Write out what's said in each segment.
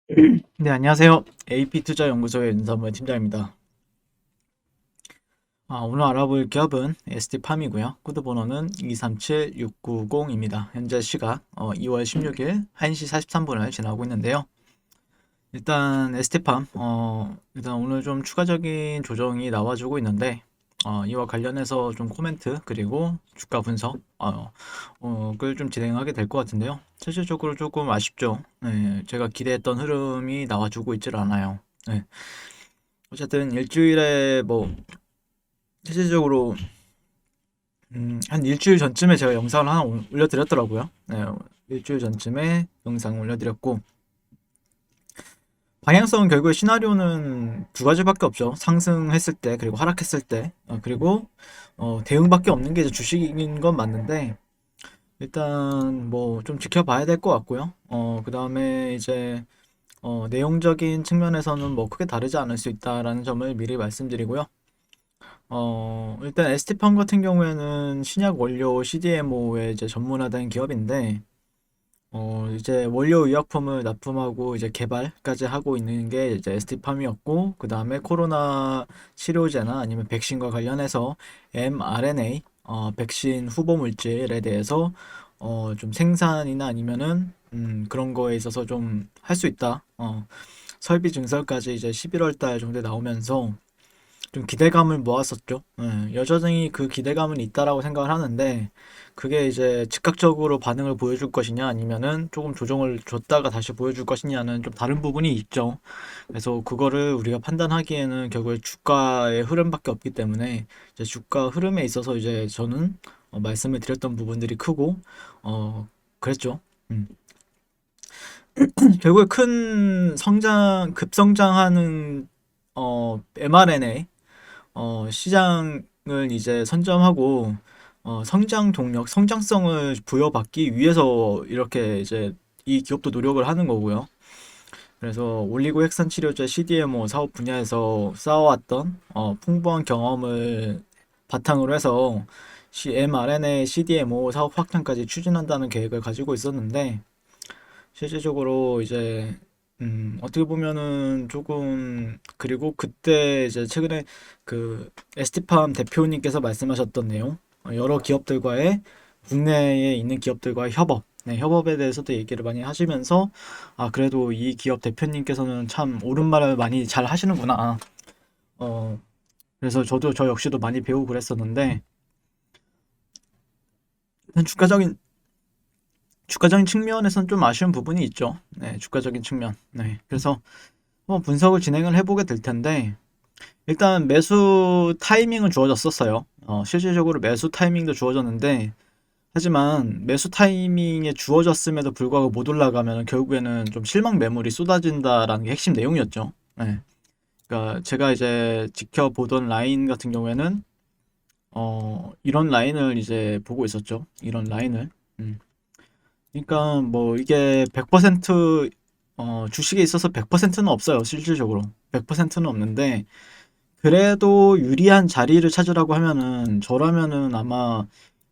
네, 안녕하세요. AP투자연구소의 윤선물 팀장입니다. 오늘 알아볼 기업은 ST팜이고요. 코드번호는 237690입니다. 현재 시각 2월 16일 1시 43분을 지나고 있는데요. 일단 ST팜, 일단 오늘 좀 추가적인 조정이 나와주고 있는데, 이와 관련해서 좀 코멘트, 그리고 주가 분석, 그걸 좀 진행하게 될 것 같은데요. 실질적으로 조금 아쉽죠. 네, 제가 기대했던 흐름이 나와주고 있질 않아요. 네. 어쨌든 일주일에 뭐 실질적으로 한 일주일 전쯤에 제가 영상을 하나 올려드렸더라고요. 네, 일주일 전쯤에 영상 올려드렸고 방향성은 결국에 시나리오는 두 가지밖에 없죠. 상승했을 때 그리고 하락했을 때 그리고 대응밖에 없는 게 이제 주식인 건 맞는데 일단 뭐 좀 지켜봐야 될 것 같고요. 그 다음에 이제 내용적인 측면에서는 뭐 크게 다르지 않을 수 있다라는 점을 미리 말씀드리고요. 일단 ST팜 같은 경우에는 신약 원료 CDMO에 이제 전문화된 기업인데, 이제 원료 의약품을 납품하고 이제 개발까지 하고 있는 게 이제 ST팜이었고, 그 다음에 코로나 치료제나 아니면 백신과 관련해서 mRNA, 백신 후보 물질에 대해서 좀 생산이나 아니면은 그런 거에 있어서 좀 할 수 있다. 설비 증설까지 이제 11월 달 정도에 나오면서 좀 기대감을 모았었죠. 예, 여전히 그 기대감은 있다라고 생각을 하는데 그게 이제 즉각적으로 반응을 보여줄 것이냐 아니면은 조금 조정을 줬다가 다시 보여줄 것이냐는 좀 다른 부분이 있죠. 그래서 그거를 우리가 판단하기에는 결국에 주가의 흐름밖에 없기 때문에 이제 주가 흐름에 있어서 이제 저는 말씀을 드렸던 부분들이 크고 그랬죠. 음. 결국에 큰 성장 급성장하는 mRNA 시장을 이제 선점하고 성장 동력, 성장성을 부여받기 위해서 이렇게 이제 이 기업도 노력을 하는 거고요. 그래서 올리고 핵산 치료제 CDMO 사업 분야에서 쌓아왔던 풍부한 경험을 바탕으로 해서 mRNA CDMO 사업 확장까지 추진한다는 계획을 가지고 있었는데 실질적으로 이제 어떻게 보면은 조금 그리고 그때 이제 최근에 그 에스티팜 대표님께서 말씀하셨던 내용 여러 기업들과의 국내에 있는 기업들과의 협업 네, 협업에 대해서도 얘기를 많이 하시면서 그래도 이 기업 대표님께서는 참 옳은 말을 많이 잘 하시는구나 어 그래서 저 역시도 많이 배우고 그랬었는데 일단 주가적인 측면에서는 좀 아쉬운 부분이 있죠. 네, 주가적인 측면. 네, 그래서 한번 분석을 진행을 해보게 될 텐데, 일단 매수 타이밍은 주어졌었어요. 실질적으로 매수 타이밍도 주어졌는데, 하지만 매수 타이밍에 주어졌음에도 불구하고 못 올라가면 결국에는 좀 실망 매물이 쏟아진다라는 게 핵심 내용이었죠. 네. 그러니까 제가 이제 지켜보던 라인 같은 경우에는, 이런 라인을 이제 보고 있었죠. 이런 라인을. 음. 그러니까 뭐 이게 100% 주식에 있어서 100%는 없어요. 실질적으로 100%는 없는데 그래도 유리한 자리를 찾으라고 하면은 저라면은 아마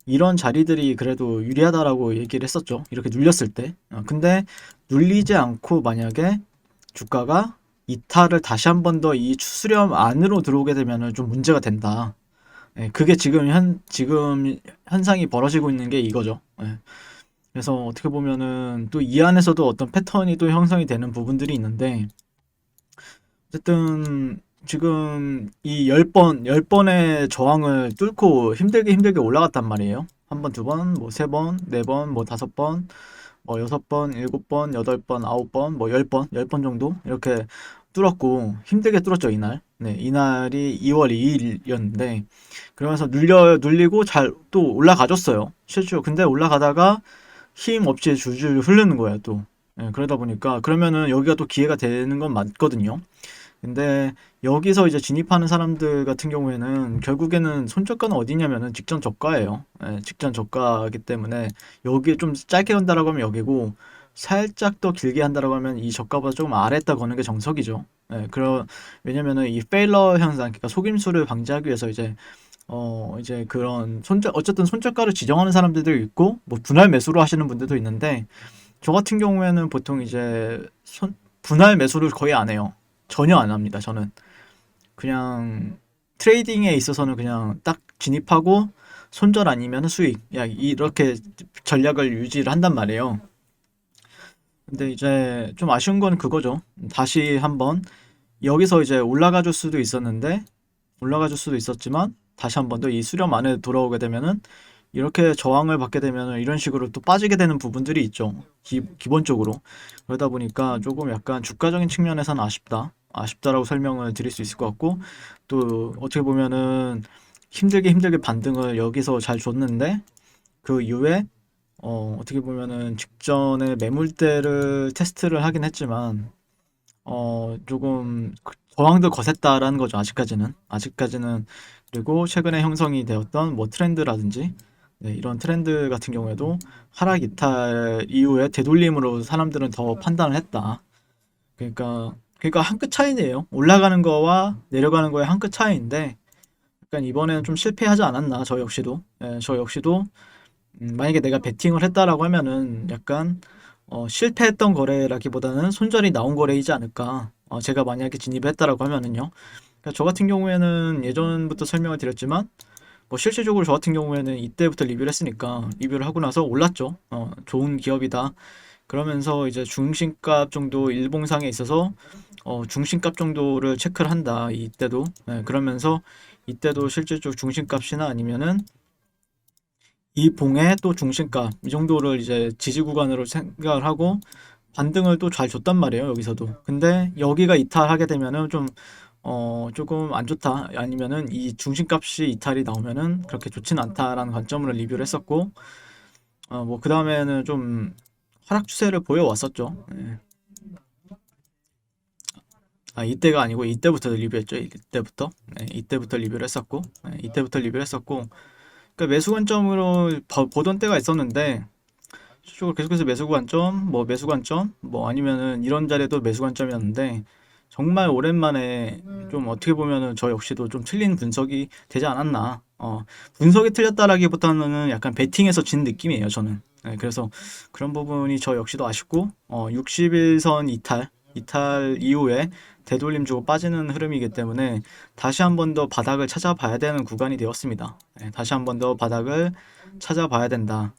이런 자리들이 그래도 유리하다라고 얘기를 했었죠. 이렇게 눌렸을 때. 근데 눌리지 않고 만약에 주가가 이탈을 다시 한 번 더 이 추수렴 안으로 들어오게 되면은 좀 문제가 된다. 예, 그게 지금 현상이 벌어지고 있는 게 이거죠. 예. 그래서 어떻게 보면은 또 이 안에서도 어떤 패턴이 또 형성이 되는 부분들이 있는데 어쨌든 지금 이 10번의 저항을 뚫고 힘들게 올라갔단 말이에요. 한 번, 두 번, 뭐 세 번, 네 번, 뭐 다섯 번, 뭐 여섯 번, 일곱 번, 여덟 번, 아홉 번, 뭐 열 번 정도 이렇게 뚫었고 힘들게 뚫었죠, 이날. 네, 이날이 2월 2일이었는데 그러면서 눌리고 잘 또 올라가줬어요. 실제로. 근데 올라가다가 힘 없이 줄줄 흐르는 거야 또. 예, 그러다 보니까 그러면은 여기가 또 기회가 되는 건 맞거든요. 근데 여기서 이제 진입하는 사람들 같은 경우에는 결국에는 손절가는 어디냐면은 직전 저가예요. 예, 직전 저가이기 때문에 여기 좀 짧게 간다라고 하면 여기고 살짝 더 길게 한다라고 하면 이 저가보다 조금 아래다 거는 게 정석이죠. 예, 왜냐면은 이 페일러 현상, 그러니까 속임수를 방지하기 위해서 이제 그런 어쨌든 손절가를 지정하는 사람들도 있고, 뭐 분할 매수로 하시는 분들도 있는데, 저 같은 경우에는 보통 이제 분할 매수를 거의 안 해요. 전혀 안 합니다. 저는 그냥 트레이딩에 있어서는 그냥 딱 진입하고 손절 아니면 수익, 야, 이렇게 전략을 유지를 한단 말이에요. 근데 이제 좀 아쉬운 건 그거죠. 다시 한번 여기서 이제 올라가 줄 수도 있었는데, 올라가 줄 수도 있었지만 다시 한번 더 이 수렴 안에 돌아오게 되면은 이렇게 저항을 받게 되면은 이런 식으로 또 빠지게 되는 부분들이 있죠. 기본적으로. 그러다 보니까 조금 약간 주가적인 측면에서는 아쉽다라고 설명을 드릴 수 있을 것 같고, 또 어떻게 보면은 힘들게 반등을 여기서 잘 줬는데 그 이후에 어떻게 보면은 직전에 매물대를 테스트를 하긴 했지만 조금 저항도 거셌다라는 거죠. 아직까지는. 그리고 최근에 형성이 되었던 뭐 트렌드라든지, 네, 이런 트렌드 같은 경우에도 하락 이탈 이후에 되돌림으로 사람들은 더 판단을 했다. 그러니까 한 끗 차이네요. 올라가는 거와 내려가는 거의 한 끗 차이인데, 약간 이번에는 좀 실패하지 않았나, 저 역시도. 예, 저 역시도 만약에 내가 베팅을 했다라고 하면은 약간 실패했던 거래라기보다는 손절이 나온 거래이지 않을까. 제가 만약에 진입을 했다라고 하면은요. 그러니까 저 같은 경우에는 예전부터 설명을 드렸지만 뭐 실질적으로 저 같은 경우에는 이때부터 리뷰를 했으니까 리뷰를 하고 나서 올랐죠. 좋은 기업이다. 그러면서 이제 중심값 정도 일봉상에 있어서 중심값 정도를 체크를 한다. 이때도. 네, 그러면서 이때도 실질적 중심값이나 아니면은 이 봉의 또 중심값 이 정도를 이제 지지 구간으로 생각을 하고 반등을 또 잘 줬단 말이에요. 여기서도. 근데 여기가 이탈하게 되면은 좀 조금 안 좋다. 아니면은 이 중심값이 이탈이 나오면은 그렇게 좋지는 않다라는 관점으로 리뷰를 했었고, 뭐 그 다음에는 좀 하락 추세를 보여왔었죠. 예. 이때가 아니고 이때부터 리뷰했죠. 이때부터. 네, 이때부터 리뷰를 했었고, 네, 이때부터 리뷰를 했었고, 그러니까 매수 관점으로 보던 때가 있었는데, 실적으로 계속해서 매수 관점, 뭐 아니면은 이런 자리도 매수 관점이었는데, 정말 오랜만에 좀 어떻게 보면은 저 역시도 좀 틀린 분석이 되지 않았나. 분석이 틀렸다라기보다는 약간 베팅에서 진 느낌이에요, 저는. 네, 그래서 그런 부분이 저 역시도 아쉽고, 61선 이탈 이후에 되돌림 주고 빠지는 흐름이기 때문에 다시 한 번 더 바닥을 찾아봐야 되는 구간이 되었습니다. 네, 다시 한 번 더 바닥을 찾아봐야 된다.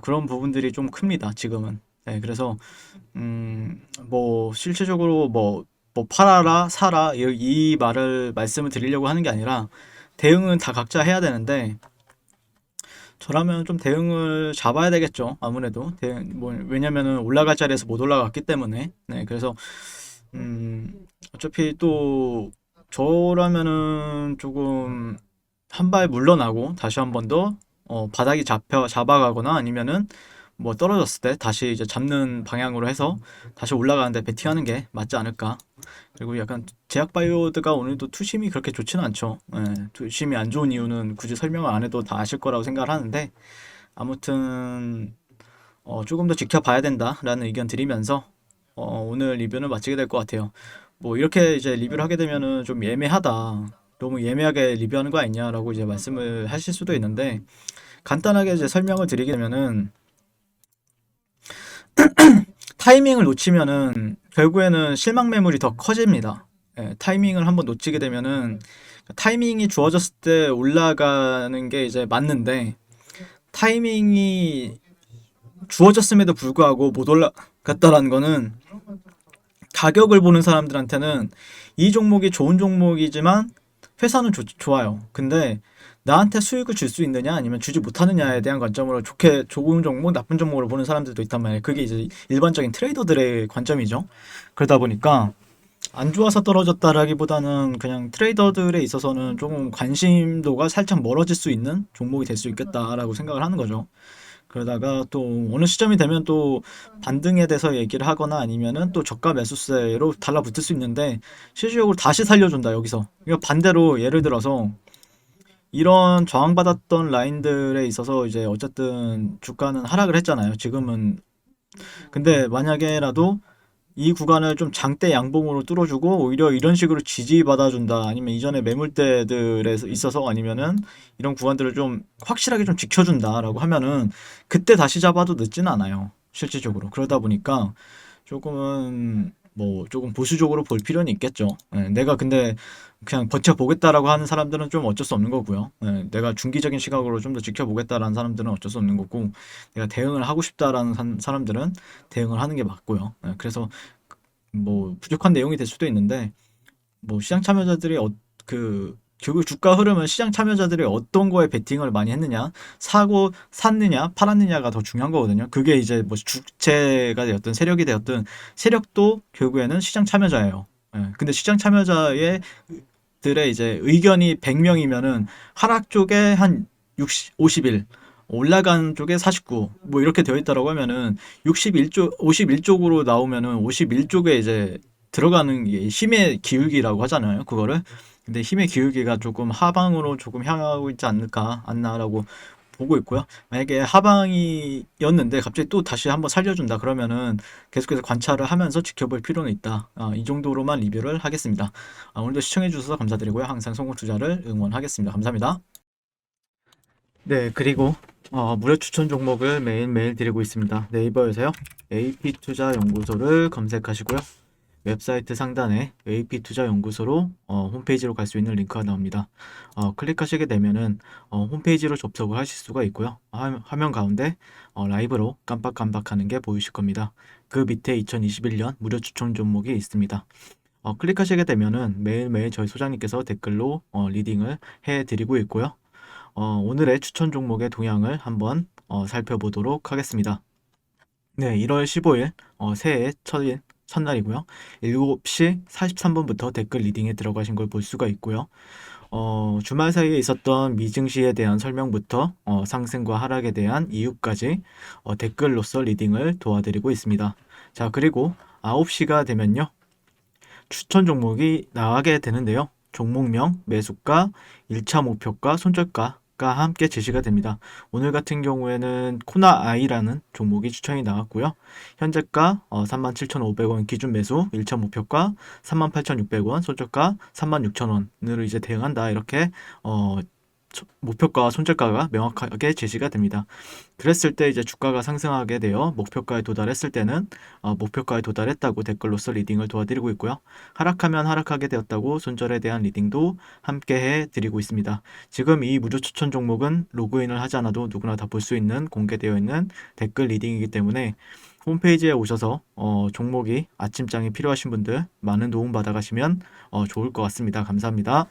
그런 부분들이 좀 큽니다, 지금은. 네, 그래서, 뭐, 실질적으로 뭐 팔아라, 사라, 이 말을 말씀을 드리려고 하는 게 아니라, 대응은 다 각자 해야 되는데, 저라면 좀 대응을 잡아야 되겠죠, 아무래도. 왜냐면은 올라갈 자리에서 못 올라갔기 때문에. 네, 그래서, 어차피 또, 저라면은 조금, 한 발 물러나고, 다시 한 번 더, 바닥이 잡아가거나 아니면은, 뭐 떨어졌을 때 다시 이제 잡는 방향으로 해서 다시 올라가는데 베팅하는 게 맞지 않을까. 그리고 약간 제약바이오드가 오늘도 투심이 그렇게 좋지는 않죠. 예, 투심이 안 좋은 이유는 굳이 설명을 안 해도 다 아실 거라고 생각을 하는데, 아무튼 조금 더 지켜봐야 된다라는 의견 드리면서 오늘 리뷰는 마치게 될 것 같아요. 뭐 이렇게 이제 리뷰를 하게 되면은 좀 예매하다. 너무 예매하게 리뷰하는 거 아니냐라고 이제 말씀을 하실 수도 있는데, 간단하게 이제 설명을 드리게 되면은 타이밍을 놓치면은 결국에는 실망 매물이 더 커집니다. 예, 타이밍을 한번 놓치게 되면은 타이밍이 주어졌을 때 올라가는 게 이제 맞는데, 타이밍이 주어졌음에도 불구하고 못 올라갔다라는 거는 가격을 보는 사람들한테는 이 종목이 좋은 종목이지만 회사는 좋아요. 근데 나한테 수익을 줄 수 있느냐 아니면 주지 못하느냐에 대한 관점으로 좋은 종목, 나쁜 종목으로 보는 사람들도 있단 말이에요. 그게 이제 일반적인 트레이더들의 관점이죠. 그러다 보니까 안 좋아서 떨어졌다라기보다는 그냥 트레이더들에 있어서는 조금 관심도가 살짝 멀어질 수 있는 종목이 될 수 있겠다라고 생각을 하는 거죠. 그러다가 또 어느 시점이 되면 또 반등에 대해서 얘기를 하거나 아니면은 또 저가 매수세로 달라붙을 수 있는데, 실질적으로 다시 살려준다 여기서. 이거 반대로 예를 들어서 이런 저항받았던 라인들에 있어서 이제 어쨌든 주가는 하락을 했잖아요. 지금은. 근데 만약에라도 이 구간을 좀 장대 양봉으로 뚫어주고 오히려 이런 식으로 지지받아준다, 아니면 이전에 매물대들에 있어서 아니면은 이런 구간들을 좀 확실하게 좀 지켜준다라고 하면은 그때 다시 잡아도 늦지는 않아요, 실질적으로. 그러다 보니까 조금은 뭐 조금 보수적으로 볼 필요는 있겠죠. 예, 내가 근데 그냥 버텨보겠다라고 하는 사람들은 좀 어쩔 수 없는 거고요. 예, 내가 중기적인 시각으로 좀 더 지켜보겠다라는 사람들은 어쩔 수 없는 거고, 내가 대응을 하고 싶다라는 사람들은 대응을 하는 게 맞고요. 예, 그래서 뭐 부족한 내용이 될 수도 있는데, 뭐 시장 참여자들이 그 결국 주가 흐름은 시장 참여자들이 어떤 거에 베팅을 많이 했느냐, 사고 샀느냐, 팔았느냐가 더 중요한 거거든요. 그게 이제 뭐 주체가 되었든 세력이 되었든 세력도 결국에는 시장 참여자예요. 예, 근데 시장 참여자의 들의 이제 의견이 100명이면은 하락 쪽에 한 51, 올라간 쪽에 49, 뭐 이렇게 되어 있다라고 하면은 61쪽, 51쪽으로 나오면은 51쪽에 이제 들어가는 게 힘의 기울기라고 하잖아요. 그거를. 근데 힘의 기울기가 조금 하방으로 조금 향하고 있지 않을까, 않나라고 보고 있고요. 만약에 하방이었는데 갑자기 또 다시 한번 살려준다 그러면은 계속해서 관찰을 하면서 지켜볼 필요는 있다. 이 정도로만 리뷰를 하겠습니다. 오늘도 시청해주셔서 감사드리고요. 항상 성공 투자를 응원하겠습니다. 감사합니다. 네, 그리고 무료 추천 종목을 매일매일 드리고 있습니다. 네이버에서요. AP투자연구소를 검색하시고요. 웹사이트 상단에 AP투자연구소로 홈페이지로 갈 수 있는 링크가 나옵니다. 클릭하시게 되면은 홈페이지로 접속을 하실 수가 있고요. 화면 가운데 라이브로 깜빡깜빡하는 게 보이실 겁니다. 그 밑에 2021년 무료 추천 종목이 있습니다. 클릭하시게 되면은 매일매일 저희 소장님께서 댓글로 리딩을 해드리고 있고요. 오늘의 추천 종목의 동향을 한번 살펴보도록 하겠습니다. 네, 1월 15일 새해 첫일 첫날이고요. 7시 43분부터 댓글 리딩에 들어가신 걸 볼 수가 있고요. 주말 사이에 있었던 미증시에 대한 설명부터 상승과 하락에 대한 이유까지 댓글로서 리딩을 도와드리고 있습니다. 자, 그리고 9시가 되면요. 추천 종목이 나가게 되는데요. 종목명, 매수가, 1차 목표가, 손절가가 함께 제시가 됩니다. 오늘 같은 경우에는 코나아이라는 종목이 추천이 나왔고요. 현재가 37,500원 기준 매수, 1차 목표가 38,600원, 손절가 36,000원으로 이제 대응한다. 이렇게 목표가와 손절가가 명확하게 제시가 됩니다. 그랬을 때 이제 주가가 상승하게 되어 목표가에 도달했을 때는 목표가에 도달했다고 댓글로서 리딩을 도와드리고 있고요. 하락하면 하락하게 되었다고 손절에 대한 리딩도 함께 해드리고 있습니다. 지금 이 무료 추천 종목은 로그인을 하지 않아도 누구나 다 볼 수 있는 공개되어 있는 댓글 리딩이기 때문에 홈페이지에 오셔서 종목이 아침장이 필요하신 분들 많은 도움 받아가시면 좋을 것 같습니다. 감사합니다.